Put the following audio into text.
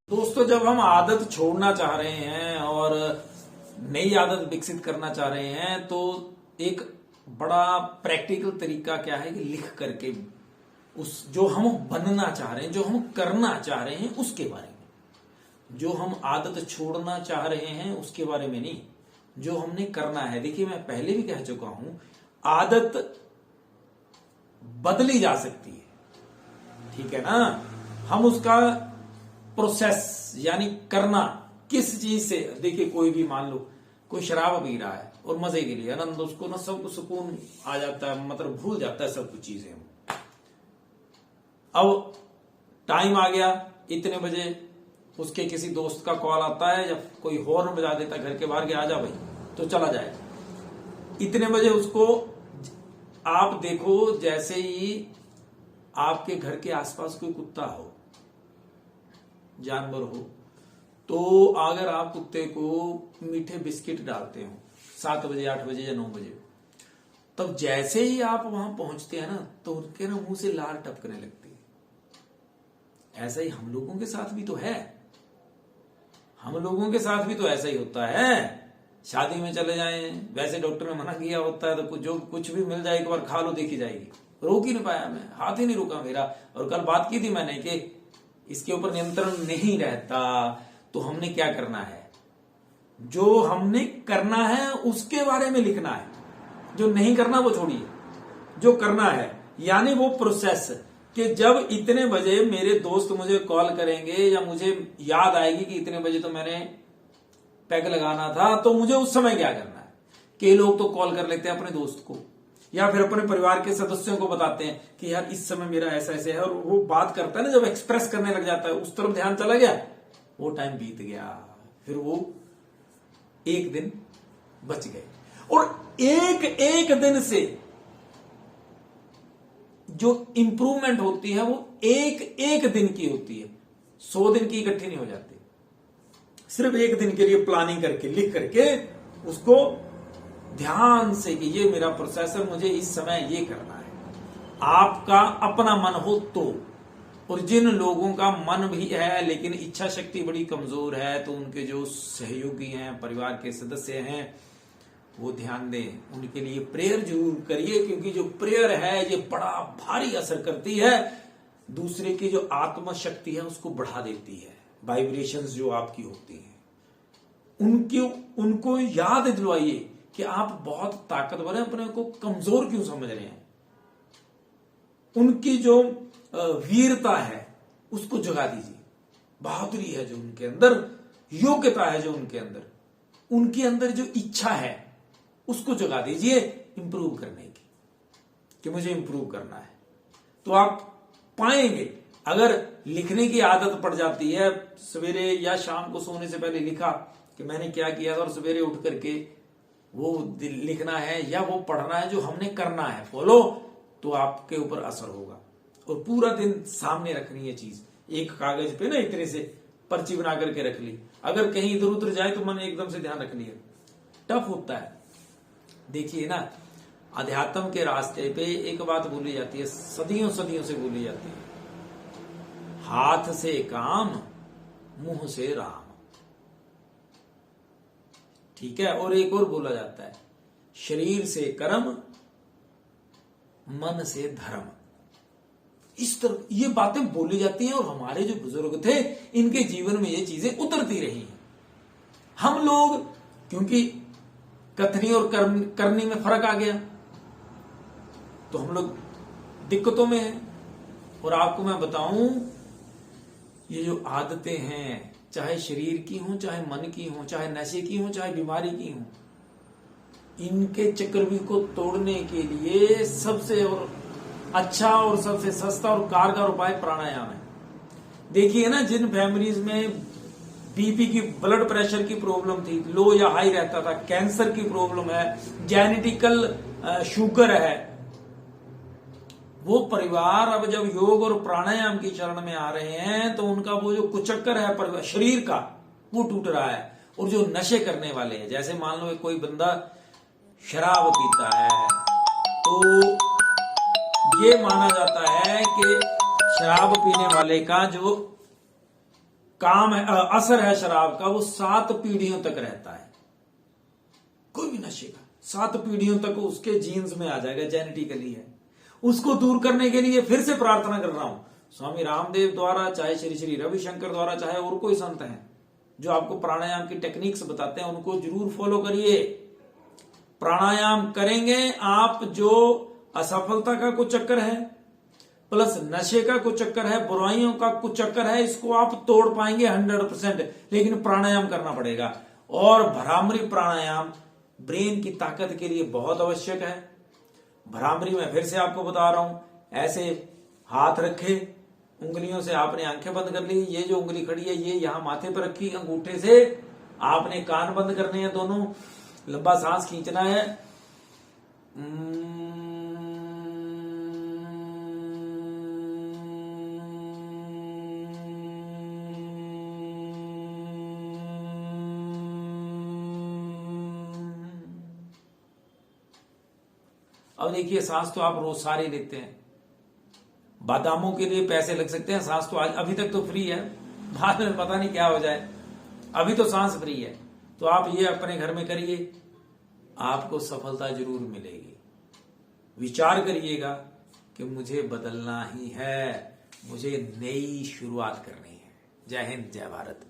दोस्तों, जब हम आदत छोड़ना चाह रहे हैं और नई आदत विकसित करना चाह रहे हैं तो एक बड़ा प्रैक्टिकल तरीका क्या है कि लिख करके उस जो हम बनना चाह रहे हैं, जो हम करना चाह रहे हैं उसके बारे में, जो हम आदत छोड़ना चाह रहे हैं उसके बारे में नहीं, जो हमने करना है। देखिए, मैं पहले भी कह चुका हूं, आदत बदली जा सकती है, ठीक है ना। हम उसका प्रोसेस यानी करना किस चीज से, देखिए कोई भी मान लो कोई शराब पी रहा है और मजे के लिए आनंद, उसको ना सब सुकून आ जाता है, मतलब भूल जाता है सब कुछ चीजें। अब टाइम आ गया, इतने बजे उसके किसी दोस्त का कॉल आता है या कोई हॉर्न बजा देता है घर के बाहर के, आ जा भाई, तो चला जाए। इतने बजे उसको आप देखो, जैसे ही आपके घर के आसपास कोई कुत्ता हो, जानवर हो, तो अगर आप कुत्ते को मीठे बिस्किट डालते हो 7 बजे 8 बजे या 9 बजे, तब जैसे ही आप वहां पहुंचते हैं ना, तो उनके ना मुंह से लार टपकने लगती है। ऐसा ही हम लोगों के साथ भी तो है, हम लोगों के साथ भी तो ऐसा ही होता है। शादी में चले जाएं, वैसे डॉक्टर ने मना किया होता है तो जो कुछ भी मिल जाए एक बार खा लो, देखी जाएगी। रोक ही नहीं पाया मैं, हाथ ही नहीं रुका मेरा। और कल बात की थी मैंने कि इसके ऊपर नियंत्रण नहीं रहता, तो हमने क्या करना है, जो हमने करना है उसके बारे में लिखना है। जो नहीं करना वो छोड़िए, जो करना है यानी वो प्रोसेस, कि जब इतने बजे मेरे दोस्त मुझे कॉल करेंगे या मुझे याद आएगी कि इतने बजे तो मैंने पैग लगाना था, तो मुझे उस समय क्या करना है। कई लोग तो कॉल कर लेते हैं अपने दोस्त को या फिर अपने परिवार के सदस्यों को बताते हैं कि यार इस समय मेरा ऐसा ऐसे है, और वो बात करता है ना, जब एक्सप्रेस करने लग जाता है, उस तरफ ध्यान चला गया, वो टाइम बीत गया, फिर वो एक दिन बच गए। और एक एक दिन से जो इंप्रूवमेंट होती है वो एक एक दिन की होती है, 100 दिन की इकट्ठी नहीं हो जाती। सिर्फ एक दिन के लिए प्लानिंग करके लिख करके उसको ध्यान से कि ये मेरा प्रोसेसर, मुझे इस समय ये करना है। आपका अपना मन हो तो, और जिन लोगों का मन भी है लेकिन इच्छा शक्ति बड़ी कमजोर है, तो उनके जो सहयोगी हैं, परिवार के सदस्य हैं, वो ध्यान दें, उनके लिए प्रेयर जरूर करिए, क्योंकि जो प्रेयर है ये बड़ा भारी असर करती है, दूसरे की जो आत्म शक्ति है उसको बढ़ा देती है। वाइब्रेशंस जो आपकी होती हैं उनको याद दिलवाइए कि आप बहुत ताकतवर हैं, अपने को कमजोर क्यों समझ रहे हैं। उनकी जो वीरता है उसको जगा दीजिए, बहादुरी है जो उनके अंदर, योग्यता है जो उनके अंदर, उनके अंदर जो इच्छा है उसको जगा दीजिए इंप्रूव करने की, कि मुझे इंप्रूव करना है। तो आप पाएंगे, अगर लिखने की आदत पड़ जाती है, सवेरे या शाम को सोने से पहले लिखा कि मैंने क्या किया था, और सवेरे उठ करके वो लिखना है या वो पढ़ना है जो हमने करना है फॉलो, तो आपके ऊपर असर होगा। और पूरा दिन सामने रखनी है चीज, एक कागज पे ना इतने से पर्ची बना करके रख ली, अगर कहीं इधर उधर जाए तो मन एकदम से ध्यान रख लिया, टफ होता है। देखिए ना, अध्यात्म के रास्ते पे एक बात बोली जाती है, सदियों सदियों से बोली जाती है, हाथ से काम मुंह से राम, ठीक है। और एक और बोला जाता है, शरीर से कर्म मन से धर्म। इस तरह ये बातें बोली जाती हैं, और हमारे जो बुजुर्ग थे इनके जीवन में ये चीजें उतरती रही हैं। हम लोग क्योंकि कथनी और करनी में फर्क आ गया, तो हम लोग दिक्कतों में हैं। और आपको मैं बताऊं, ये जो आदतें हैं, चाहे शरीर की हो, चाहे मन की हो, चाहे नशे की हो, चाहे बीमारी की हो, इनके चक्रव्यूह को तोड़ने के लिए सबसे और अच्छा और सबसे सस्ता और कारगर उपाय प्राणायाम है। देखिए ना, जिन फैमिलीज में बीपी की, ब्लड प्रेशर की प्रॉब्लम थी, लो या हाई रहता था, कैंसर की प्रॉब्लम है, जेनेटिकल शुगर है, वो परिवार अब जब योग और प्राणायाम की शरण में आ रहे हैं, तो उनका वो जो कुचक्कर है शरीर का, वो टूट रहा है। और जो नशे करने वाले हैं, जैसे मान लो कोई बंदा शराब पीता है, तो ये माना जाता है कि शराब पीने वाले का जो काम है, असर है शराब का, वो 7 पीढ़ियों तक रहता है। कोई भी नशे का 7 पीढ़ियों तक उसके जीन्स में आ जाएगा, जेनेटिकली है। उसको दूर करने के लिए फिर से प्रार्थना कर रहा हूं, स्वामी रामदेव द्वारा, चाहे श्री श्री रविशंकर द्वारा, चाहे और कोई संत हैं जो आपको प्राणायाम की टेक्निक्स बताते हैं, उनको जरूर फॉलो करिए। प्राणायाम करेंगे आप, जो असफलता का कुछ चक्कर है, प्लस नशे का कुछ चक्कर है, बुराइयों का कुछ चक्कर है, इसको आप तोड़ पाएंगे 100%। लेकिन प्राणायाम करना पड़ेगा, और भ्रामरी प्राणायाम ब्रेन की ताकत के लिए बहुत आवश्यक है। भ्रामरी में फिर से आपको बता रहा हूं, ऐसे हाथ रखे, उंगलियों से आपने आंखें बंद कर ली, ये जो उंगली खड़ी है ये यहां माथे पर रखी, अंगूठे से आपने कान बंद करने हैं दोनों, लंबा सांस खींचना है। अब देखिए, सांस तो आप रोज सारे लेते हैं, बादामों के लिए पैसे लग सकते हैं, सांस तो आज अभी तक तो फ्री है, बाद में पता नहीं क्या हो जाए, अभी तो सांस फ्री है। तो आप ये अपने घर में करिए, आपको सफलता जरूर मिलेगी। विचार करिएगा कि मुझे बदलना ही है, मुझे नई शुरुआत करनी है। जय हिंद, जय भारत।